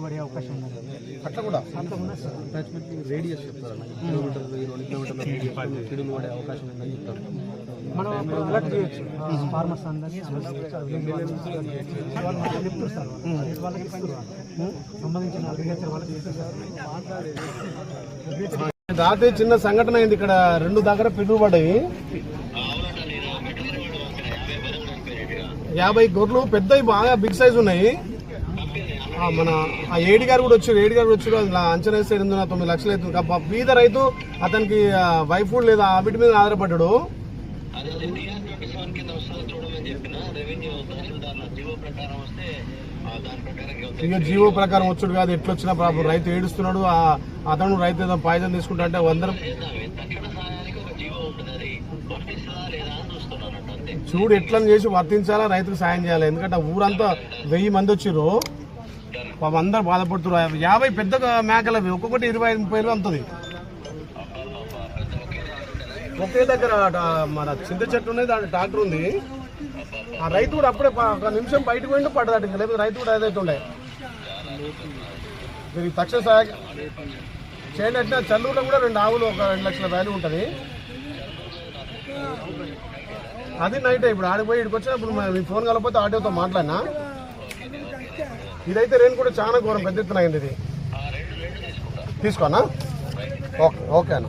పడే అవకాశం ఉంది. అట్లా కూడా రేడియస్ చెప్తారు, కిలోమీటర్లు 2 కిలోమీటర్ల పిడుగులు పడే అవకాశం ఉందని చెప్తారు. మనం అలర్ట్ చేయొచ్చు ఫార్మర్స్ అందరినీ సంబంధించిన అగ్రికల్చర్ వాళ్ళకి. రాత్రి చిన్న సంఘటన అయింది ఇక్కడ, 2 దగ్గర పిడుగులు పడ్డాయి. 50 గొర్రెలు పెద్దవి, బాగా బిగ్ సైజ్ ఉన్నాయి. మన ఆ ఏడి గారు కూడా వచ్చారు. అలా అంచనా వేస్తే 8-9 లక్షలు అవుతుంది. బీద రైతు, అతనికి వైఫ్ కూడా లేదా, ఆ వీటి మీద ఆధారపడ్డాడు. ఇక జీవో ప్రకారం వచ్చాడు కాదు, ఎట్లొచ్చినా పాపం రైతు ఏడుస్తున్నాడు. అతను రైతు ఏదో పాయిజన్ తీసుకుంటా అంటే అందరం చూడు ఎట్లని చేసి వర్తించాలా, రైతుకు సాయం చేయాలి. ఎందుకంటే ఊరంతా 1000 మంది వచ్చిర్రు, అందరు బాధపడుతున్నారు. 50 పెద్ద మేకలవి, ఒక్కొక్కటి 25-30 అమ్ముతుంది. ఒకే దగ్గర మన చింత చెట్టు ఉన్నది, దాని ట్రాక్టర్ ఉంది. ఆ రైతు కూడా అప్పుడే 1 నిమిషం బయటకు పోయిండు, పడ్డదట. లేదు రైతు కూడా ఏదైతే ఉండే దీనికి తక్షణ సహాయ చేయండి. అంటే చల్లూరులో కూడా 2 ఆవులు, ఒక 2 లక్షల వాల్యూ ఉంటుంది. అది నైట్ ఇప్పుడు ఆడిపోయి ఇక్కడికి వచ్చినప్పుడు మీ ఫోన్ కలకపోతే ఆటోతో మాట్లాడినా. ఇదైతే రేణు కూడా చాలా ఘోరం, పెద్ద ఎత్తున అయింది. ఇది తీసుకోనా? ఓకే ఓకే అన్న.